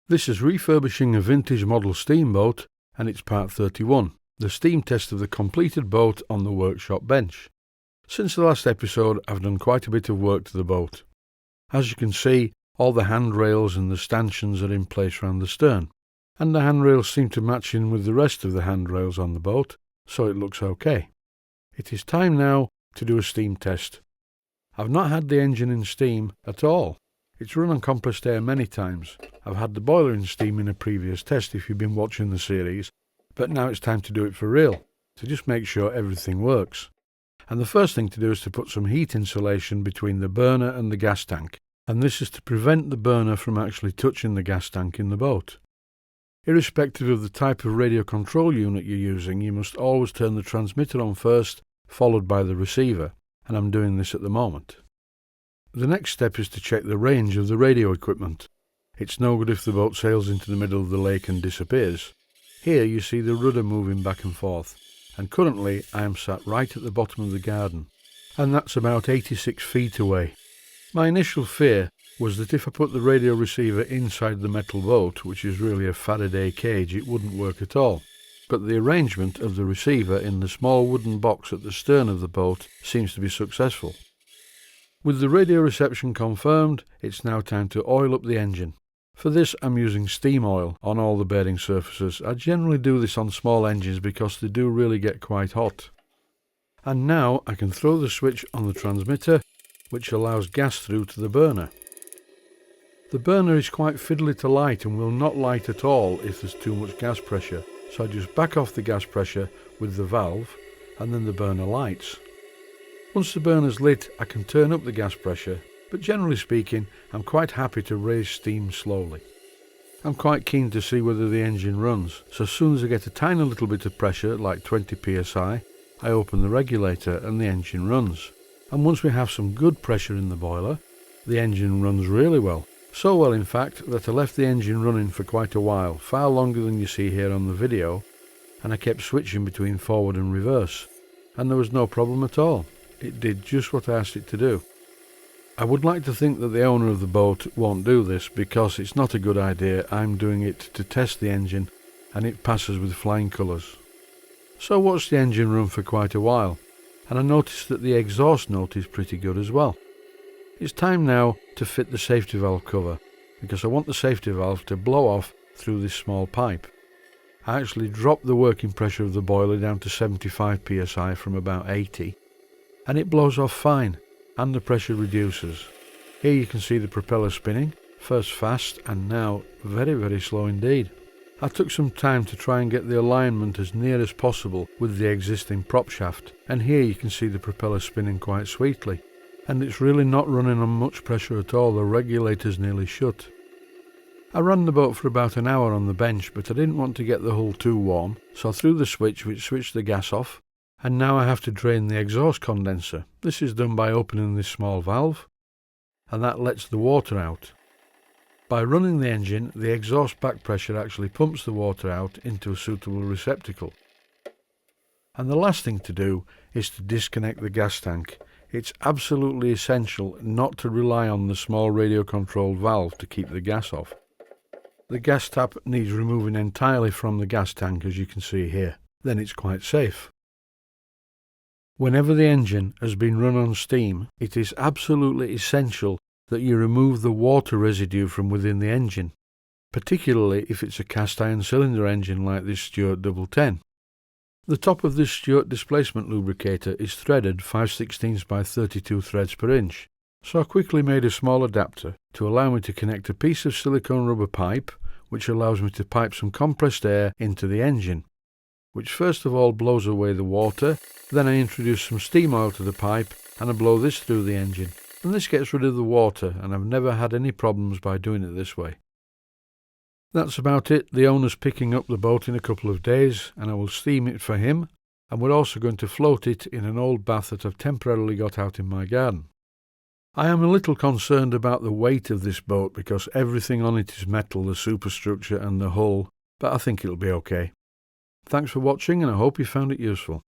This is Refurbishing a Vintage Model Steamboat, and it's part 31, the steam test of the completed boat on the workshop bench. Since the last episode, I've done quite a bit of work to the boat. As you can see, all the handrails and the stanchions are in place around the stern, and the handrails seem to match in with the rest of the handrails on the boat, so it looks okay. It is time now to do a steam test. I've not had the engine in steam at all. It's run on compressed air many times. I've had the boiler in steam in a previous test if you've been watching the series, but now it's time to do it for real, to just make sure everything works. And the first thing to do is to put some heat insulation between the burner and the gas tank, and this is to prevent the burner from actually touching the gas tank in the boat. Irrespective of the type of radio control unit you're using, you must always turn the transmitter on first, followed by the receiver, and I'm doing this at the moment. The next step is to check the range of the radio equipment. It's no good if the boat sails into the middle of the lake and disappears. Here you see the rudder moving back and forth, and currently I am sat right at the bottom of the garden, and that's about 86 feet away. My initial fear was that if I put the radio receiver inside the metal boat, which is really a Faraday cage, it wouldn't work at all. But the arrangement of the receiver in the small wooden box at the stern of the boat seems to be successful. With the radio reception confirmed, it's now time to oil up the engine. For this I'm using steam oil on all the bearing surfaces. I generally do this on small engines because they do really get quite hot. And now I can throw the switch on the transmitter, which allows gas through to the burner. The burner is quite fiddly to light and will not light at all if there's too much gas pressure, so I just back off the gas pressure with the valve and then the burner lights. Once the burner's lit, I can turn up the gas pressure, but generally speaking, I'm quite happy to raise steam slowly. I'm quite keen to see whether the engine runs, so as soon as I get a tiny little bit of pressure, like 20 psi, I open the regulator and the engine runs. And once we have some good pressure in the boiler, the engine runs really well. So well, in fact, that I left the engine running for quite a while, far longer than you see here on the video, and I kept switching between forward and reverse, and there was no problem at all. It did just what I asked it to do. I would like to think that the owner of the boat won't do this because it's not a good idea. I'm doing it to test the engine and it passes with flying colours. So I watched the engine run for quite a while, and I noticed that the exhaust note is pretty good as well. It's time now to fit the safety valve cover because I want the safety valve to blow off through this small pipe. I actually dropped the working pressure of the boiler down to 75 psi from about 80. And it blows off fine, and the pressure reduces. Here you can see the propeller spinning, first fast and now very, very slow indeed. I took some time to try and get the alignment as near as possible with the existing prop shaft, and here you can see the propeller spinning quite sweetly. And it's really not running on much pressure at all, the regulator's nearly shut. I ran the boat for about an hour on the bench, but I didn't want to get the hull too warm, so I threw the switch which switched the gas off. And now I have to drain the exhaust condenser. This is done by opening this small valve, and that lets the water out. By running the engine, the exhaust back pressure actually pumps the water out into a suitable receptacle. And the last thing to do is to disconnect the gas tank. It's absolutely essential not to rely on the small radio controlled valve to keep the gas off. The gas tap needs removing entirely from the gas tank, as you can see here. Then it's quite safe. Whenever the engine has been run on steam, it is absolutely essential that you remove the water residue from within the engine, particularly if it's a cast iron cylinder engine like this Stewart 1010. The top of this Stewart displacement lubricator is threaded 5/16 by 32 threads per inch, so I quickly made a small adapter to allow me to connect a piece of silicone rubber pipe, which allows me to pipe some compressed air into the engine, which first of all blows away the water. Then I introduce some steam oil to the pipe and I blow this through the engine, and this gets rid of the water, and I've never had any problems by doing it this way. That's about it. The owner's picking up the boat in a couple of days and I will steam it for him, and we're also going to float it in an old bath that I've temporarily got out in my garden. I am a little concerned about the weight of this boat because everything on it is metal, the superstructure and the hull, but I think it'll be okay. Thanks for watching and I hope you found it useful.